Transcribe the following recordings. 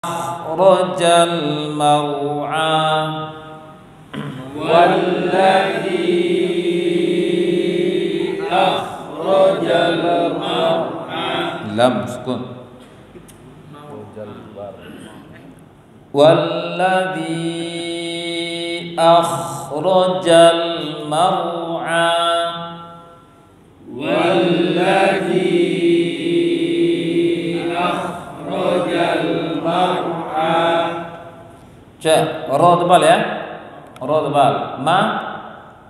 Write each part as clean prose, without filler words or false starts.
akhrajal mar'a والذي أخرج المرعى lam sukun walladzi akhrajal mar'a والذي أخرج المرعى ca ra tebal ya, ra tebal, ma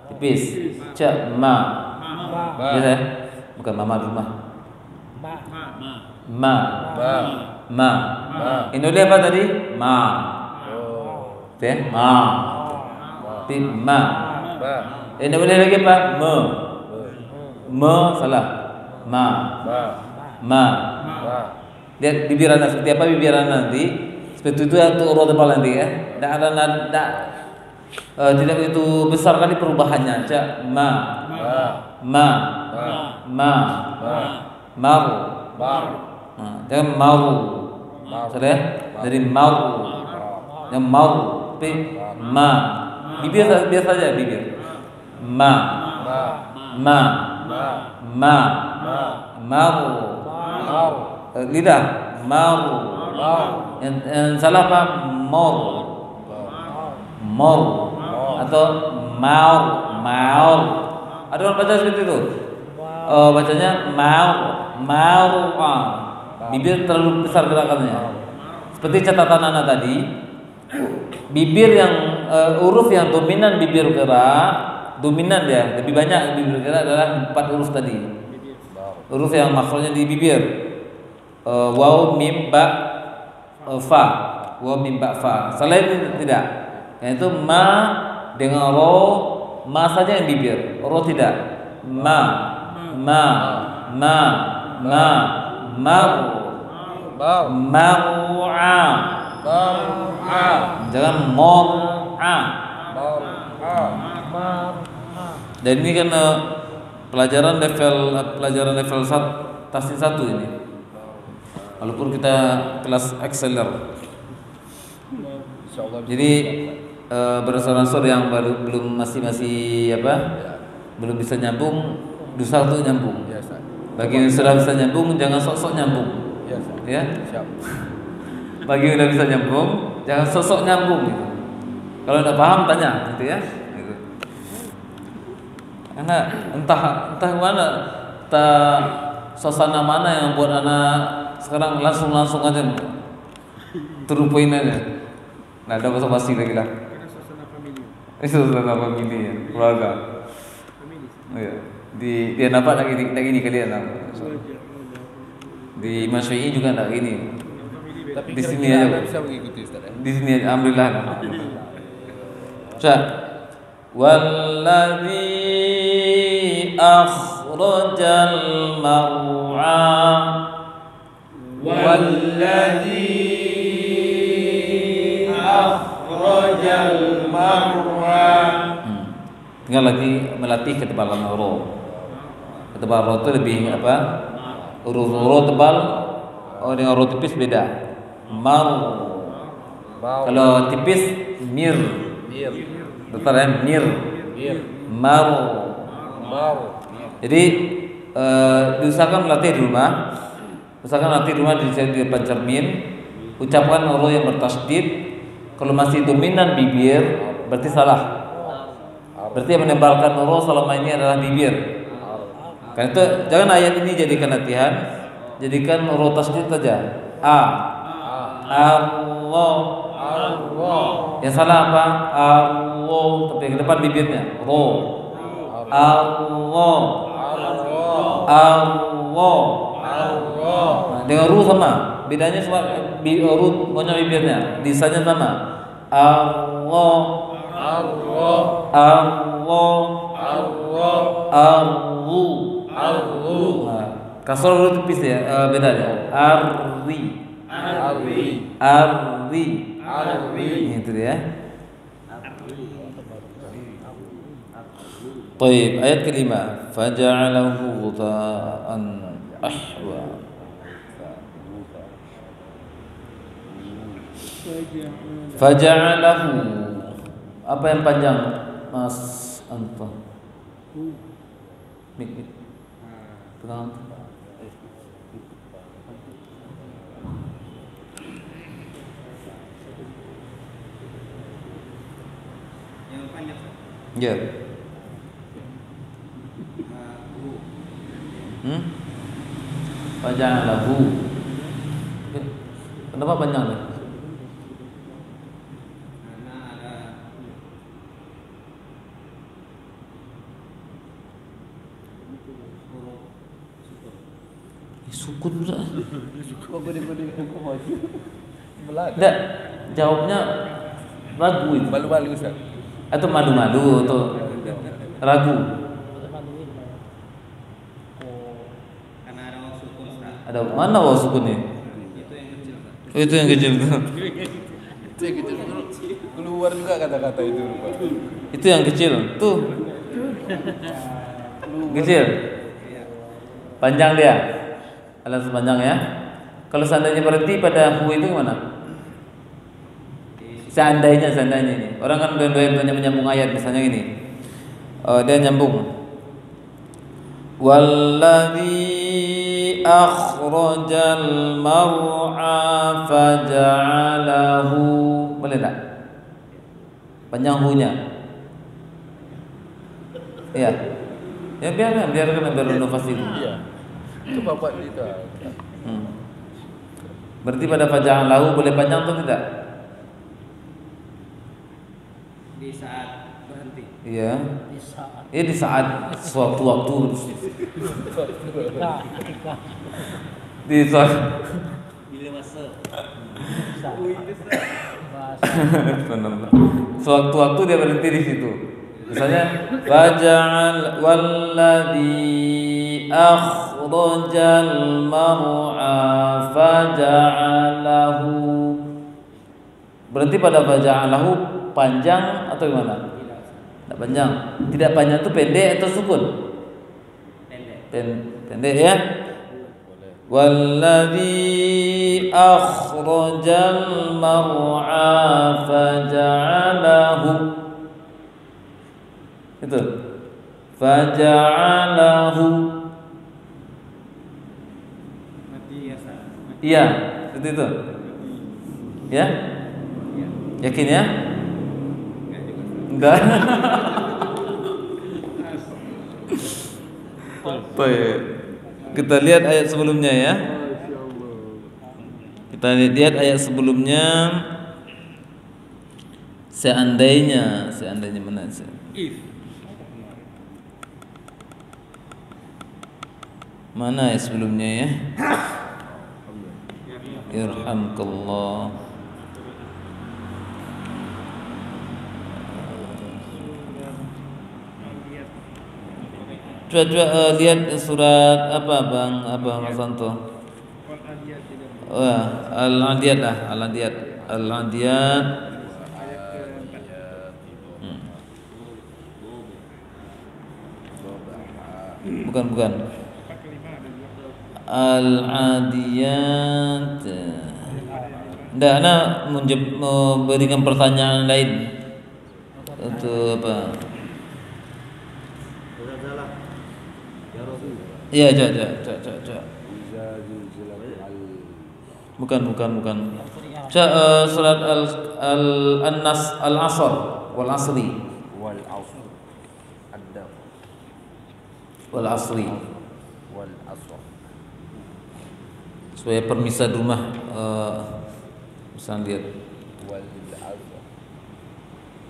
tipis, ca ma biasa ya? Bukan mama di rumah, ma ma ini udah apa tadi, ma oke, ma tip ma ini boleh lagi apa, me salah, ma lihat bibir anda seperti apa, bibir anda nanti seperti itu atau urut tebal nanti ya, tidak ada nada, tidak begitu besar kali perubahannya, cak ma maru, jangan maru, sudah dari maru, yang maru, tapi ma, bibir biasa saja bibir, maru, lidah maru. Yang salah apa? Mor atau maur. Ada orang baca seperti itu. Bacanya maur. Bibir terlalu besar gerakannya. Seperti catatan anak tadi, bibir yang huruf yang dominan bibir gerak, dominan ya, lebih banyak bibir gerak adalah 4 huruf tadi. Huruf yang makronya di bibir. Waw, mim, ba, fa, wa mim ba fa. Selain itu tidak. Yang itu ma dengan ro, ma saja yang bibir, ro tidak. Mar'a. Jangan mor'a. Dan ini kan pelajaran level 1 tasdid 1 ini. Walaupun kita kelas exceller. Jadi beransur-ansur yang belum masih belum bisa nyambung, berusaha untuk nyambung. Bagi yang sudah bisa nyambung, jangan sok-sok nyambung. Ya. Bagi yang sudah bisa nyambung, jangan sok-sok nyambung. Gitu. Kalau tidak paham tanya, gitu ya. Gitu. Karena entah mana, suasana mana yang buat anak sekarang langsung aja terupain aja. Nah, ada basa-basi lagi lah. Suasana famili ya, keluarga. Oh ya. Dia nampak lagi gini kalian lah. Di Masyai juga enggak gini. Tapi di sini aja bisa mengikuti Ustaz. Di sini aja, alhamdulillah. Walladzi akhrajal mar'a والذي أخرجal mar'a. Tinggal lagi melatih ketebalan huruf. Ketebalan huruf itu lebih apa? Huruf tebal dengan huruf tipis beda. Mar. Kalau tipis mir. Betul ya, mir. Mar. Jadi diusahakan melatih di rumah. Usahakan nanti rumah di depan cermin, ucapkan huruf yang bertasydid. Kalau masih dominan bibir, berarti salah. Berarti yang menebalkan huruf selama ini adalah bibir. Karena itu jangan ayat ini jadikan latihan, jadikan huruf tasydid saja. Allah. Yang salah apa? Allah, tapi ke depan bibirnya. Ro. Allah. Dengan ru sama, bedanya cuma ru punya bibirnya, lisannya sama. Allah. Kasar huruf tipis ya, bedanya. Arri. Itu dia. Baik, ayat kelima. Faja'alahu ghuta'an ahwa. Faja'alahu. Apa yang panjang, Mas Anto? Mik. Pegang. Yang panjang. Ya. Faja'alahu. Kenapa panjang nih? Karena ada Sukun pula. Belanda. Enggak, jawabnya ragu itu. Malu-malu Ustaz. Atau malu-malu atau ragu. karena ada waw sukun Ustaz. Ada mana waw sukunnya? Itu yang kecil Ustaz. Oh, itu yang kecil tuh. Itu yang kecil keluar juga kata-kata itu Pak. Itu yang kecil tuh. Kecil. Panjang dia. Alias panjang ya. Kalau seandainya berhenti pada hu itu gimana? Seandainya ini. Orang kan doyan menyambung ayat misalnya ini. Dia nyambung. Walladzi akhrajal mar'a faja'alahu. Boleh tak? Panjang hu-nya. Iya. Ya biarkan inovasi itu. Iya. Itu bapak kita. Berarti pada faja'alahu boleh panjang atau tidak? Di saat berhenti. Iya. Di saat suatu waktu. Di saat Bila masa. Sewaktu-waktu dia berhenti di situ. Misalnya faja'al walladzi akhrajal mar'a faja'alahu. Berhenti pada faja'alahu panjang atau gimana? Tidak panjang. Tidak panjang itu pendek atau sukun? Pendek ya. Walladzi akhrajal mar'a faja'alahu. Itu faja'alahu. Mati ya Ustaz. Iya, seperti itu. Ya? Yakin ya? Enggak. Baik. Kita lihat ayat sebelumnya ya. Kita lihat ayat sebelumnya. Seandainya mana sih? Mana ayat sebelumnya ya? Irhamkallah. Coba lihat surat apa Bang Mas Santo? Al-Adiyat lah, Al-Adiyat. Bukan. Al-Adiyat. Nggak, ana memberikan pertanyaan lain. Untuk apa? Iya, coba. Bukan. Surat An-Nas Al-Asr wal Asri. Wal Asri. Supaya permisah di rumah bisa lihat.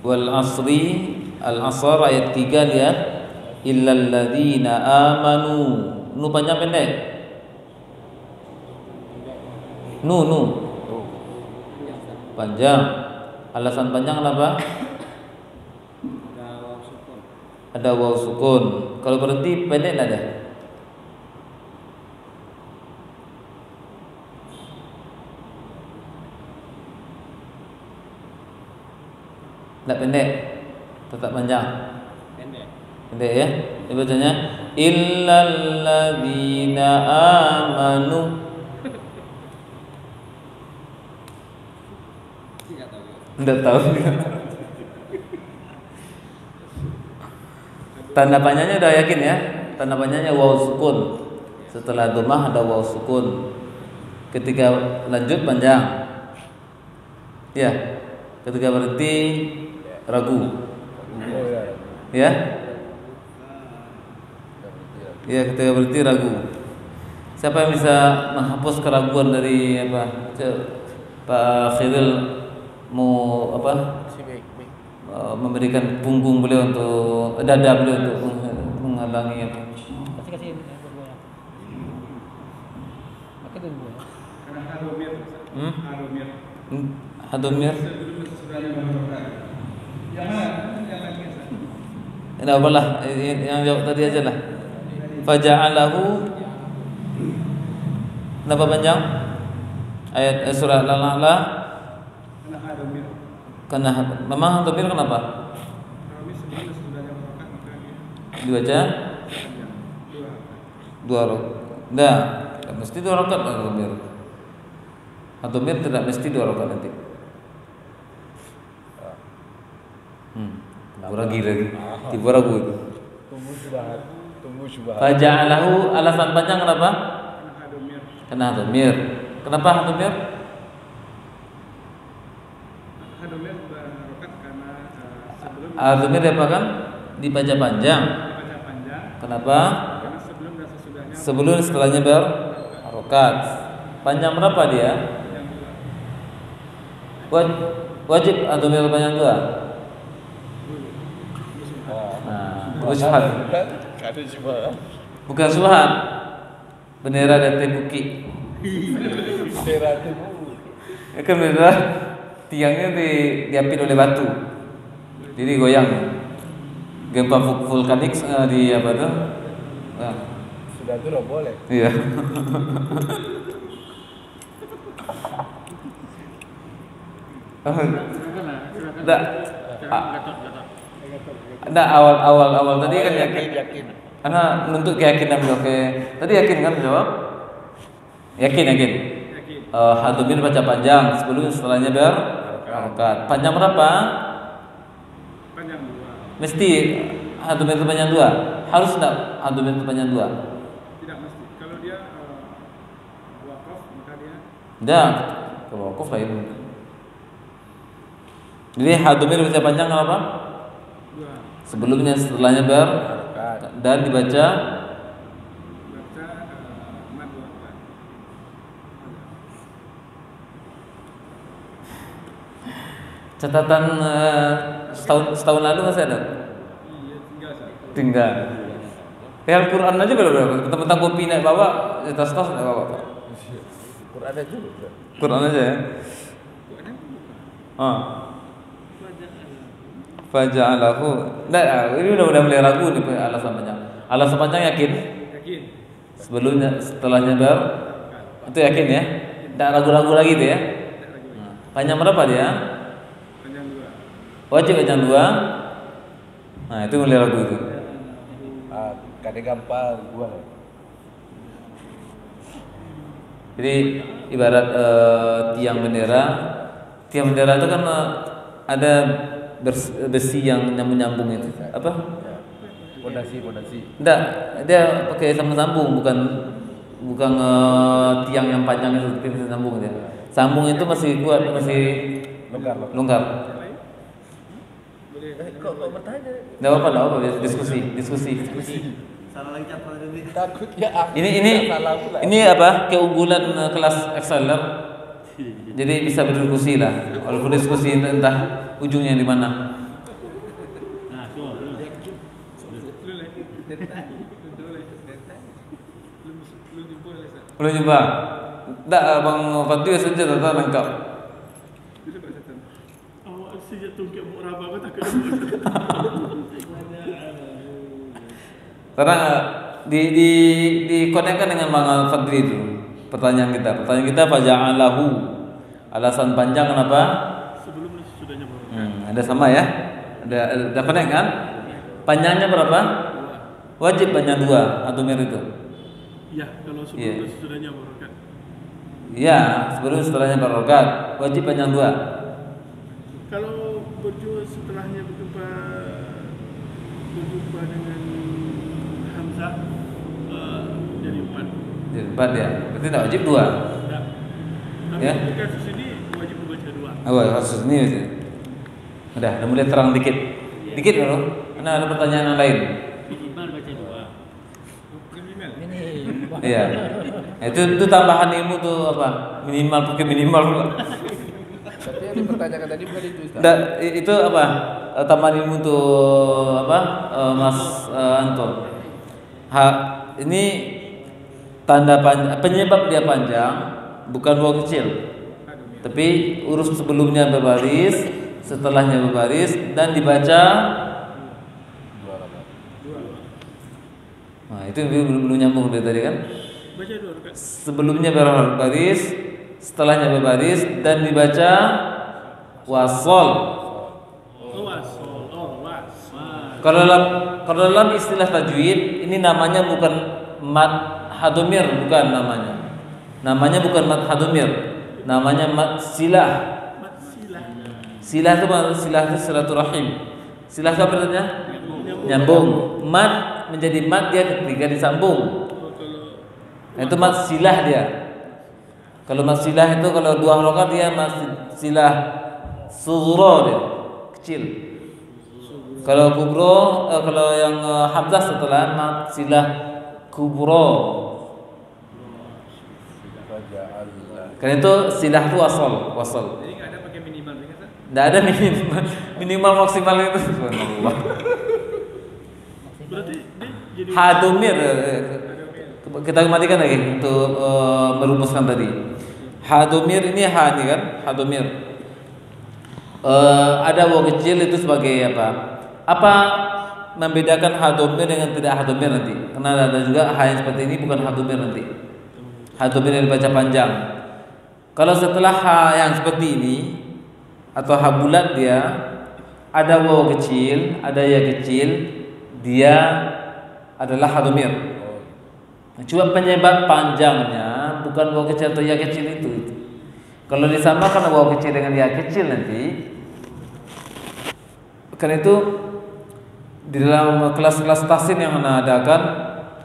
Wal Asri Al-Asr ayat 3 lihat. Illal ladzina amanu. Nu panjang pendek? Nu panjang. Alasan panjang kenapa? Ada waw sukun. Kalau berhenti pendek enggak ada? Enggak pendek. Tetap panjang. Pendek ya. Ini bacanya illal ladzina amanu. Tidak tahu. Enggak tahu. Tanda panjangnya udah yakin ya? Tanda panjangnya waw sukun. Setelah dhammah ada waw sukun. Ketika lanjut panjang. Ya. Ketika berhenti ragu. Ya? Ya, ketika berhenti ragu. Siapa yang bisa menghapus keraguan dari apa? Pak Khidil mau apa? Memberikan punggung beliau untuk dada beliau untuk menghalangi apa? Kasih dua-duanya. Pakai dua-duanya. Hadomir. Tidak apalah, yang jawab tadi aja lah. Faja'alahu. Kenapa panjang? Ayat surah Al-A'la. Karena memang hadomir kenapa? Dibaca dua rakaat. Nah, mesti 2 rakaat hadomir. Hadomir tidak mesti 2 rakaat nanti. Ragu lagi. Tiba ragu. Tunggu syubhat. Faja'alahu, alasan panjang kenapa? Karena hadomir. Kenapa hadomir? Hadomir barokat karena sebelum Hadomir diapakan? Dibaca panjang. dibaca panjang, Kenapa? karena sebelum dan sesudahnya Sebelum setelahnya berharokat. Panjang berapa dia? yang dua. Wajib hadomir panjang 2. Bukan syubhat. Kada syubhat. Bukan syubhat. Bendera dan tebuki. Seratu. Kan bendera tiangnya diapit oleh batu. Jadi goyang. Gempa vulkanik di apa tuh? Nah, Sudah tu dah boleh. iya. Enggak. Enggak awal tadi kan yakin. Yakin. Karena menuntut keyakinan oke. Tadi yakin kan jawab? Yakin. Hadomir baca panjang sebelum setelahnya berharokat. Panjang berapa? Panjang dua. Mesti hadomir itu panjang 2. Harus enggak hadomir itu panjang 2? Tidak mesti. Kalau dia wakaf maka dia Enggak. Kalau wakaf lain. Jadi hadomir baca panjang apa? dua. Sebelumnya setelahnya dan dibaca Baca mat dua kali. catatan setahun lalu masih ada? Iya, tinggal satu. Tinggal. Al-Quran aja berapa? Tentang kopi naik bawa, tas-tas naik bawa. Quran ada juga. Quran aja ya. Faja'alahu. Nah, ini udah mulai ragu nih alasan panjang. Alasan panjang yakin? Yakin. Sebelumnya, setelahnya itu yakin ya? Tidak ragu-ragu lagi tuh ya? Panjang berapa dia? Panjang dua. Wajib panjang 2. Nah itu mulai ragu itu. Kada gampang gua. Jadi ibarat tiang bendera itu kan ada besi yang nyambung itu. Apa? Pondasi. Enggak, dia pakai sambung, bukan tiang yang panjang itu seperti sambung dia. Sambung itu masih kuat, masih longgar. Kok bertanya? Enggak apa-apa, diskusi. Salah lagi catatan ini. Takut ya. Ini apa? Keunggulan kelas Exceller. Jadi bisa berdiskusi lah. Walaupun diskusi entah ujungnya di mana. Belum jumpa. Tak Bang Fadil saja tak lengkap. Awak sejak tungkit murah banget takut. Karena di konekkan dengan Bang Fadli itu. Pertanyaan kita faja'alahu. Alasan panjang kenapa? Sebelum dan sesudahnya baru. Ada sama ya? Ada konek kan? Panjangnya berapa? Wajib panjang 2 atau mir itu. Ya, kalau sebelum Iya. dan sesudahnya baru kan. Iya, sebelum setelahnya barokat. Wajib panjang 2. muncul setelahnya berjumpa dengan Hamzah jadi 4. Jadi 4 ya. Berarti tidak wajib 2. Nah, Ya. tapi di kasus ini wajib membaca 2. Oh, kasus ini udah mulai terang dikit. Dikit bro. Karena ada pertanyaan yang lain. Minimal baca 2. Minimal. Ini. Iya. Itu tambahan ilmu tuh apa? Minimal pakai minimal pula. Tapi yang dipertanyakan tadi bukan itu, Ustaz. Itu apa? Tambahan ilmu tuh apa? Mas Anton. Ini tanda penyebab dia panjang bukan waw kecil. Tapi huruf sebelumnya berbaris, setelahnya berbaris dan dibaca. Nah, itu belum nyambung dari tadi kan? Baca 2 rakaat. Sebelumnya berbaris, setelahnya berbaris dan dibaca wasol. Was. Kalau dalam istilah tajwid ini namanya bukan mad hadomir, bukan namanya. Namanya bukan mad hadomir, namanya mad silah. Silah itu silaturahim. Silah itu apa artinya? Nyambung. Mad menjadi mad dia ketika disambung. Itu mad silah dia. Kalau mad silah itu kalau 2 harakat dia mad silah sughra dia, kecil. Kalau kubro, kalau yang hamzah setelah mad silah kubro. Karena itu silah itu wasal. Jadi nggak ada pakai minimal kan? Tidak ada minimal maksimal itu. Subhanallah. Berarti dia jadi Hadomir. Kita matikan lagi untuk merumuskan tadi. Hadomir ini ha ini kan, hadomir. Ada waw kecil itu sebagai apa? Apa membedakan hadomir dengan tidak hadomir nanti? Karena ada juga ha yang seperti ini bukan hadomir nanti. Hadomir yang dibaca panjang. Kalau setelah ha yang seperti ini atau ha bulat dia ada waw kecil, ada ya kecil, dia adalah hadomir. Cuma penyebab panjangnya bukan waw kecil atau ya kecil itu. Kalau disamakan waw kecil dengan ya kecil nanti, karena itu di dalam kelas-kelas tahsin yang Anda adakan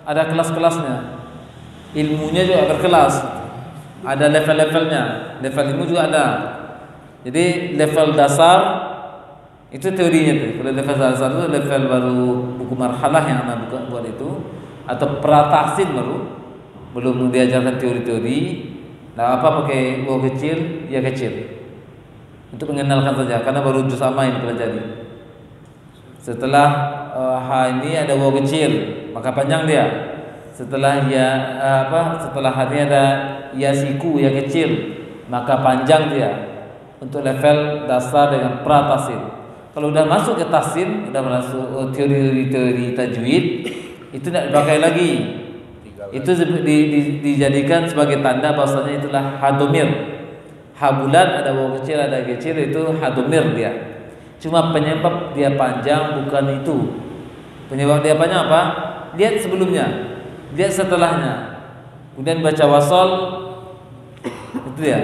ada kelas-kelasnya. Ilmunya juga berkelas. Ada level-levelnya. Level ilmu juga ada. Jadi level dasar itu teorinya tuh. Kalau level dasar itu level baru buku marhalah yang Anda buat itu atau pratahsin baru belum diajarkan teori-teori. Nah, apa pakai waw kecil, ya kecil. Untuk mengenalkan saja karena baru juz amma yang dipelajari. Setelah ha ini ada waw kecil, maka panjang dia. Setelah ya setelah ha ini ada ya siku ya kecil, maka panjang dia. Untuk level dasar dengan pra-tahsin. Kalau udah masuk ke tahsin, udah masuk teori-teori tajwid, itu tidak dipakai lagi. Itu dijadikan sebagai tanda bahwasanya itulah hadomir. Ha bulat ada waw kecil ada kecil itu hadomir dia. Cuma penyebab dia panjang bukan itu. Penyebab dia panjang apa? Lihat sebelumnya, lihat setelahnya. Kemudian baca wasol itu ya.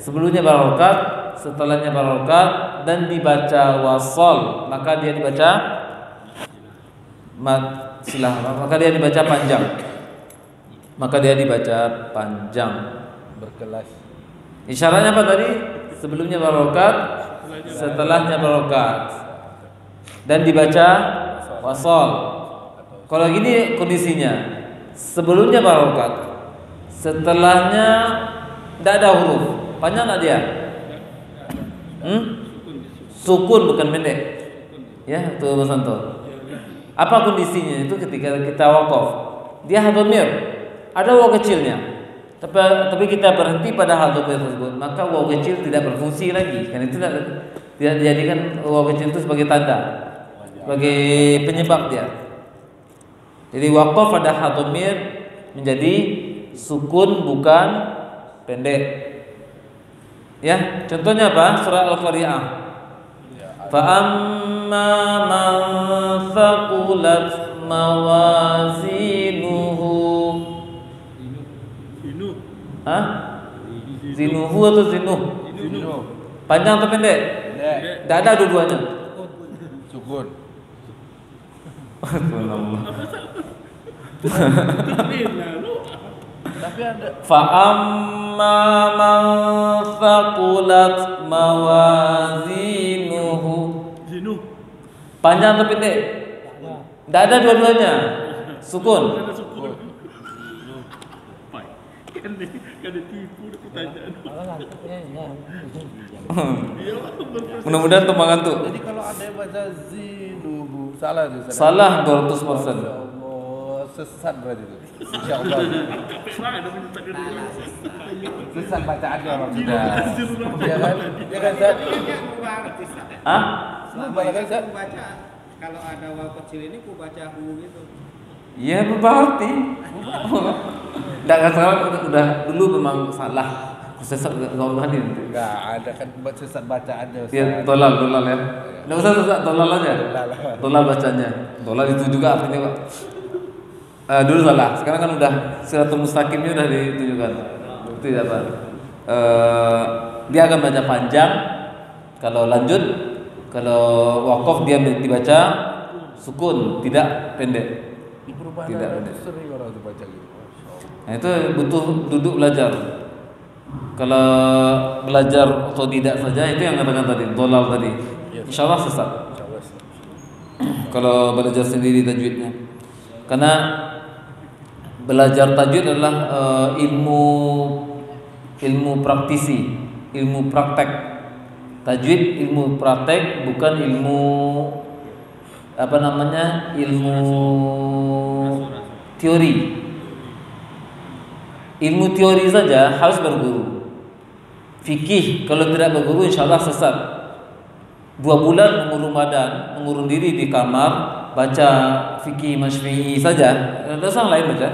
Sebelumnya barokat, setelahnya barokat dan dibaca wasol, maka dia dibaca maka dia dibaca panjang. Maka dia dibaca panjang. Berkelas. Isyaratnya apa tadi? Sebelumnya barokat, setelahnya barokat dan dibaca wasol. Kalau gini kondisinya, sebelumnya barokat, setelahnya tidak ada huruf, panjang tak dia? Sukun bukan pendek. Ya, itu Mas Anto. Apa kondisinya? Itu ketika kita wakaf, dia hadomir, ada waw kecilnya. Tapi kita berhenti pada hadomir tersebut, maka waw kecil tidak berfungsi lagi. Karena itu tidak dijadikan waw kecil itu sebagai tanda, sebagai penyebab dia. Jadi wakaf pada hadomir menjadi sukun bukan pendek. Ya, contohnya apa? Surah Al-Qari'ah. Fa amma man thaqulat mawazinuhu. Hah? Zinuhu atau zinuh? Zinuh. Panjang atau pendek? Tidak ada dua-duanya. Sukun. Tapi ada Fa'amma man thaqulat mawazinuhu. Jenuh. Panjang atau pendek? Tidak ada dua-duanya. Sukun. Ada syukur. Pai. Kan dia tipu dia pertanyaan. Kalau ngantuk ya. Mudah-mudahan tuh mengantuk. jadi kalau ada yang baca zinuhu salah itu. Salah 200%. Masya Allah, sesat berarti itu. Insyaallah. Ada minta dia dulu. Sesat bacaannya maksudnya. Ya kan? Ya kan, Zat? Hah? Gimana kan, Zat? baca kalau ada waw kecil ini ku baca hu gitu. Ya berarti. Tidak sekarang udah dulu memang salah. Sesat kalau hadir. Enggak, ada kan sesat bacaannya. Ustaz. Ya dolal ya. Nggak usah sesat dolal aja. Dolal bacanya. Dolal itu juga artinya Pak. Dulu salah. Sekarang kan udah siratul mustaqimnya udah ditunjukkan. Itu ya Pak. Dia akan baca panjang. Kalau lanjut, kalau wakaf dia dibaca sukun, tidak pendek. Di perubahan Tidak, ada tidak. sering orang itu baca gitu. Masya Allah. Nah, itu butuh duduk belajar. Kalau belajar otodidak saja itu yang katakan tadi, dolal tadi. Insya Allah sesat. Insyaallah, Ustaz. Kalau belajar sendiri tajwidnya, karena belajar tajwid adalah ilmu praktisi, ilmu praktek. Tajwid ilmu praktek, bukan ilmu ilmu teori. Ilmu teori saja harus berguru. Fikih kalau tidak berguru insya Allah sesat. 2 bulan mengurung badan, mengurung diri di kamar, baca fikih Imam Syafi'i saja. Ada orang lain baca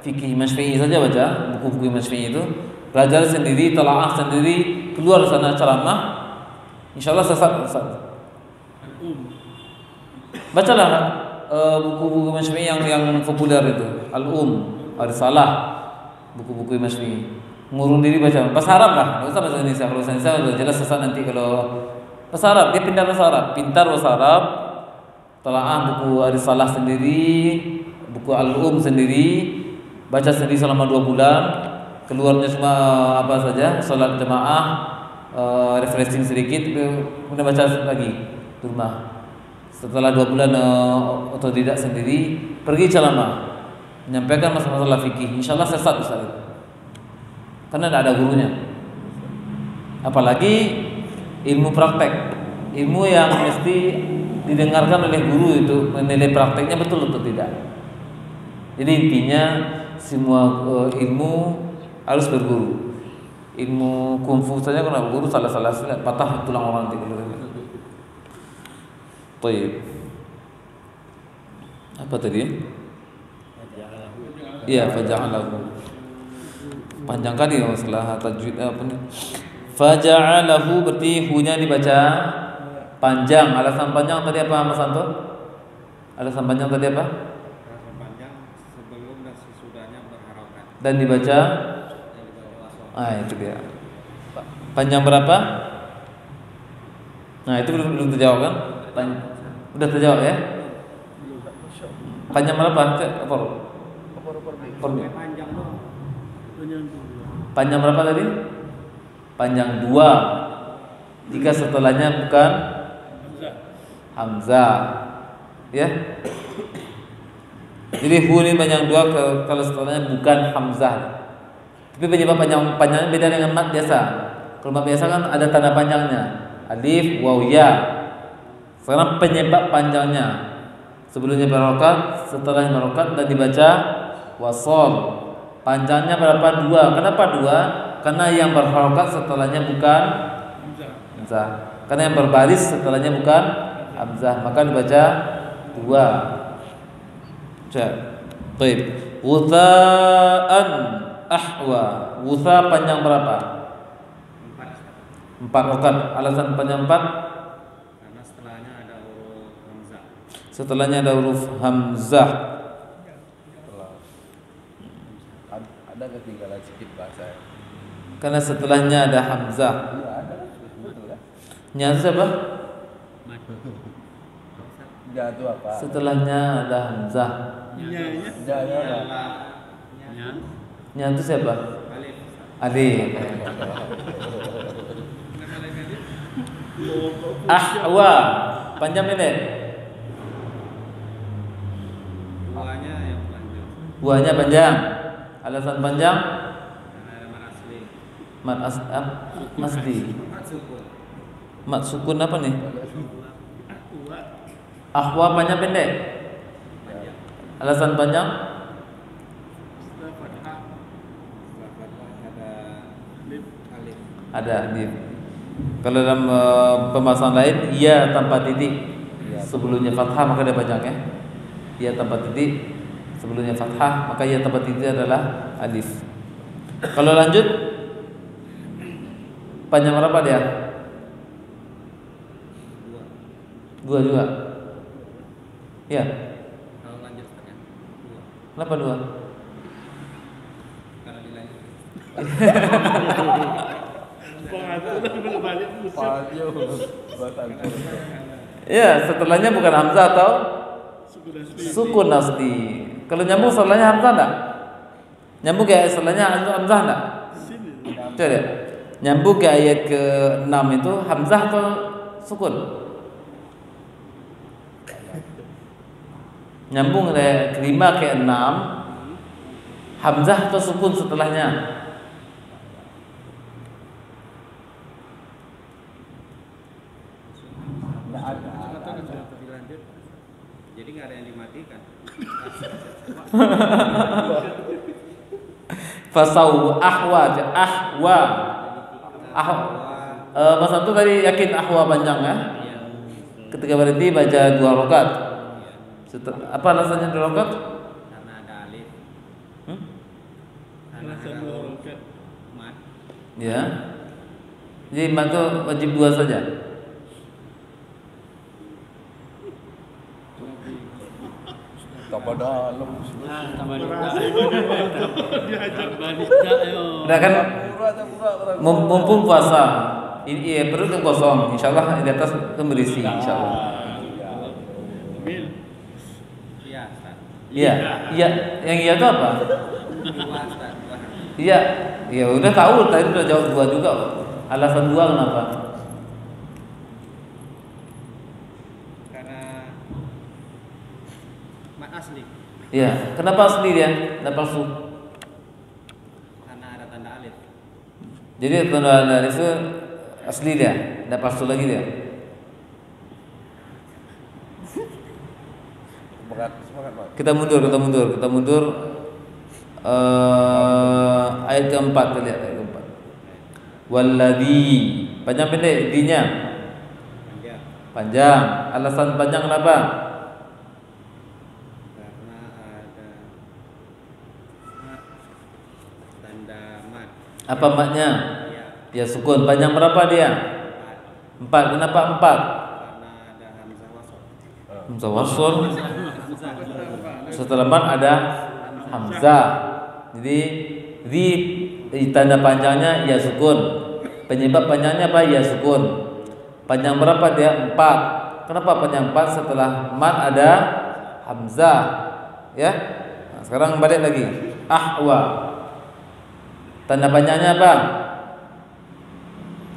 fikih Imam Syafi'i saja, baca buku-buku Imam Syafi'i itu, belajar sendiri, telaah sendiri, keluar sana ceramah, insya Allah sesat. Bacalah buku-buku Imam Syafi'i yang populer itu, Ar-Risalah, buku-buku Imam Syafi'i. Mengurung diri baca bahasa Arab lah, nggak usah bahasa Indonesia. Kalau bahasa Indonesia udah jelas sesat nanti. Kalau bahasa Arab dia pintar bahasa Arab, telaah buku Ar-Risalah sendiri, buku sendiri, baca sendiri selama 2 bulan, keluarnya cuma apa saja, sholat jamaah, refreshing sedikit, kemudian baca lagi di rumah. Setelah 2 bulan otodidak sendiri, pergi ceramah, menyampaikan masalah fikih, insya Allah sesat Ustaz. Karena tidak ada gurunya. Apalagi ilmu praktek, ilmu yang mesti didengarkan oleh guru itu menilai prakteknya betul atau tidak. Jadi intinya semua ilmu harus berguru. Ilmu kungfu saja kalau guru salah-salah patah tulang orang nanti. Baik. Apa tadi? Iya, faja'alahu. Panjang kali masalah tajwid apa nih? Faja'alahu berarti hu-nya dibaca panjang. Alasan panjang tadi apa Mas Santo? Alasan panjang tadi apa? Alasan panjang sebelum dan sesudahnya berharokat. Dan dibaca itu dia. Panjang berapa? Nah, itu belum terjawab kan? Udah terjawab ya? Panjang berapa? Panjang dong. Panjang berapa tadi? Panjang 2. Jika setelahnya bukan hamzah. Ya. Jadi hu ini panjang 2 kalau setelahnya bukan hamzah. Tapi penyebab panjangnya beda dengan mat biasa. Kalau mat biasa kan ada tanda panjangnya, alif, waw, ya. Sekarang penyebab panjangnya sebelumnya berharokat, setelahnya berharokat dan dibaca wasol. Panjangnya berapa? 2. Kenapa 2? Karena yang berharokat setelahnya bukan hamzah. Karena yang berbaris setelahnya bukan hamzah, maka dibaca 2. Baik. Wutha'an ahwa. Wutha panjang berapa? 4 rokat. Alasan panjang 4? Karena setelahnya ada huruf hamzah. Setelahnya ada huruf hamzah. Ada ketinggalan sedikit bahasa. Karena setelahnya ada hamzah. Iya, ada. Betul kan? Nya itu siapa? Ya itu apa? Setelahnya ada hamzah. Nya-nya. Ya ya. Nya itu siapa? Alif. Alif. Ahwa. Panjang pendek? Buahnya yang panjang. Buahnya panjang. Alasan panjang? Karena ada mat asli. Masdi. Mat sukun. Mat sukun apa nih? Ahwa. Ahwa panjang pendek? Panjang. Alasan panjang? Setelah fathah. Setelah fathah ada Alif. alif. Ada alif. Kalau dalam pembahasan lain, ya tanpa titik. Sebelumnya fathah maka dia panjang ya. Ya tanpa titik. Sebelumnya fathah maka ya tanpa titik adalah alif. Kalau lanjut panjang berapa dia? Dua. Dua juga. Ya. Kalau lanjut setengah. Dua. Kenapa dua? Karena dilanjut. Pengaturan berbalik musim. Palio buatan. Ya, setelahnya bukan hamzah atau Suku asli. sukun asli. Kalau nyambung setelahnya hamzah enggak? Nyambung kayak setelahnya hamzah enggak? Sini. Coba deh. Nyambung ke ayat ke-6 itu hamzah atau sukun? Nyambung dari ke-5 ke-6 hamzah atau sukun setelahnya? Enggak ada. Atau dilanjut. Jadi nggak ada yang dimatikan. Fasau ahwa Mas Antu tadi yakin ahwa panjang ya? Iya. Ketika berhenti baca 2 rakaat. Apa alasannya 2 rakaat? Karena ada alif. Karena Alasan ada dua huruf rokat. mat. Ya. Jadi mat itu wajib 2 saja. Tambah dalam. Diajar balik. Udah kan Pura-pura. mumpung puasa. Ini perut yang kosong. Insyaallah di atas itu berisi insyaallah. Mil. Iya, Ustaz. Iya. Iya, yang iya itu apa? Dua, Ustaz. Dua. Iya. Ya udah tahu tadi udah jawab 2 juga. Alasan 2 kenapa? Karena mat asli. Iya, kenapa asli dia? Enggak palsu. Karena ada tanda alif. Jadi tanda alif itu asli dia, enggak palsu lagi dia. Semangat, Pak. Kita mundur. Ayat keempat kita lihat ayat keempat. Walladzi panjang pendek dinya Panjang. panjang. Alasan panjang kenapa? Karena ada tanda mat. Apa maknya? Iya. Ya sukun. Panjang berapa dia? 4. Kenapa 4? Karena ada hamzah wasol. Hamzah wasl. Setelah mat ada hamzah. Jadi di tanda panjangnya ya sukun. Penyebab panjangnya apa? Ya sukun. Panjang berapa dia? 4. Kenapa panjang 4? Setelah mat ada hamzah. Ya. Nah, sekarang balik lagi. Ahwa. Tanda panjangnya apa?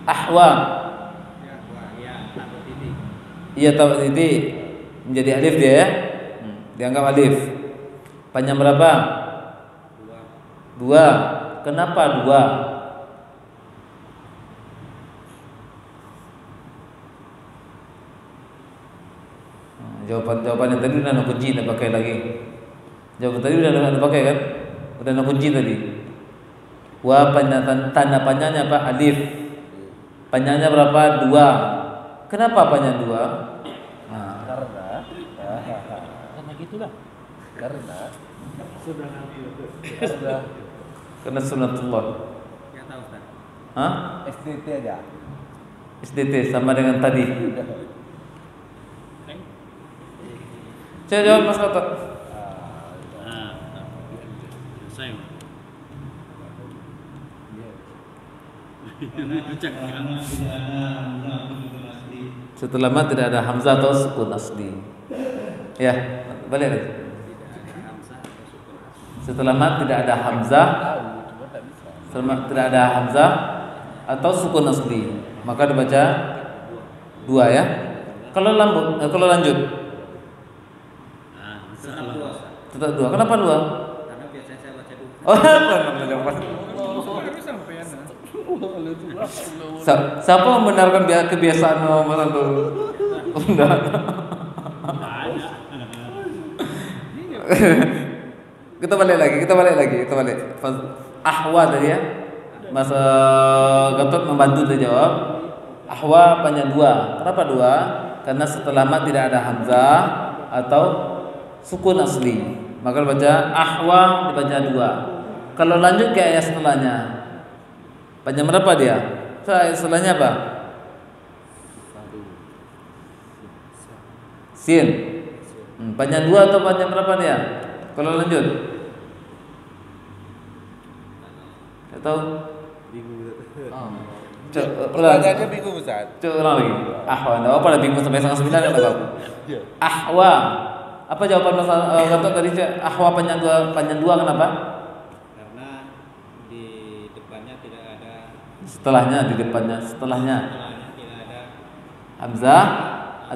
Ahwa. Ya, wah, ya, takut titik. Iya tahu titik menjadi alif dia ya. Dianggap alif. Panjang berapa? Dua. 2. Kenapa 2? Jawaban yang tadi udah nak kunci tak pakai lagi. Jawaban tadi udah nak pakai kan? Udah nak kunci tadi. Wa tanda panjangnya apa? Alif. Panjangnya berapa? 2. Kenapa panjang 2? Nah, Karena gitulah. Karena Sudah nabi. karena sunatullah. Nggak tahu, Ustaz. Hah? SDT aja. SDT sama dengan tadi. Saya jawab Mas Kata. Saya. Karena tidak ada Setelah mat tidak ada hamzah atau sukun asli. Ya, balik lagi. Setelah mat tidak ada hamzah, tidak ada hamzah atau sukun asli, maka dibaca dua ya. Kalau lanjut, tetap dua. Kenapa dua? Karena biasanya saya baca dulu. Oh, Baru sampai ya. siapa membenarkan kebiasaan orang tuh? Enggak. Kita balik lagi. Ahwa tadi ya. Mas Gatot membantu dia jawab. Ahwa panjang dua. Kenapa dua? Karena setelah mat tidak ada hamzah atau sukun asli. Maka dibaca ahwa, dibaca dua. Kalau lanjut ke ayat setelahnya, panjang berapa dia? Ayat setelahnya apa? Sin. Panjang dua atau panjang berapa dia? Kalau lanjut? Tidak tahu. Pertanyaannya bingung Ustaz. Coba lagi. Ahwa, enggak apa-apa, bingung sampai setengah 9 enggak apa-apa. Ahwa. Apa jawaban Mas Gatot tadi? Ahwa panjang dua kenapa? Karena di depannya tidak ada. Setelahnya tidak ada hamzah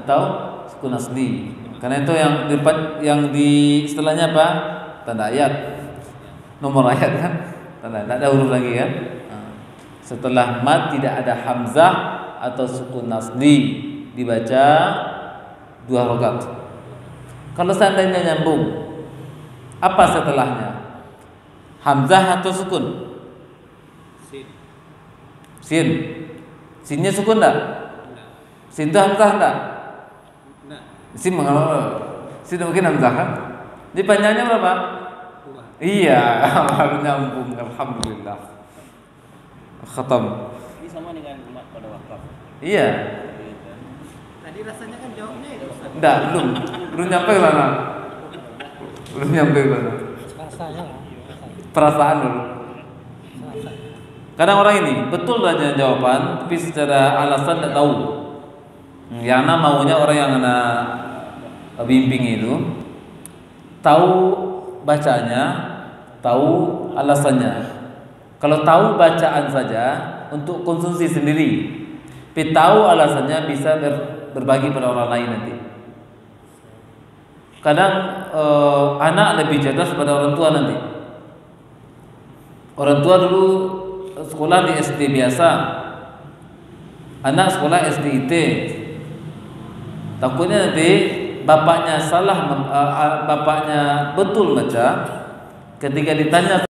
atau sukun asli. Karena itu yang di setelahnya apa? Tanda ayat. Nomor ayat kan? Tanda, tidak ada huruf lagi kan? Setelah mat tidak ada hamzah atau sukun asli, dibaca dua rokat. Kalau seandainya nyambung, apa setelahnya? Hamzah atau sukun? Sin. Sinnya sukun enggak? Sin itu hamzah enggak? Sin mungkin hamzah kan? Jadi panjangnya berapa? Iya, baru nyambung. Alhamdulillah. Khatam. Ini sama dengan umat pada wakaf. Iya. Tadi rasanya kan jawabnya itu. Enggak, belum nyampe ke sana. Belum nyampe ke sana. Rasanya lah. Perasaan dulu. Kadang orang ini betul aja jawaban, tapi secara alasan tidak tahu. Yang maunya orang yang ana bimbing itu tahu bacanya, tahu alasannya. Kalau tahu bacaan saja untuk konsumsi sendiri, tapi tahu alasannya bisa berbagi pada orang lain nanti. Kadang anak lebih cerdas pada orang tua nanti. Orang tua dulu sekolah di SD biasa, anak sekolah SD IT. Takutnya nanti bapaknya salah, bapaknya betul baca, ketika ditanya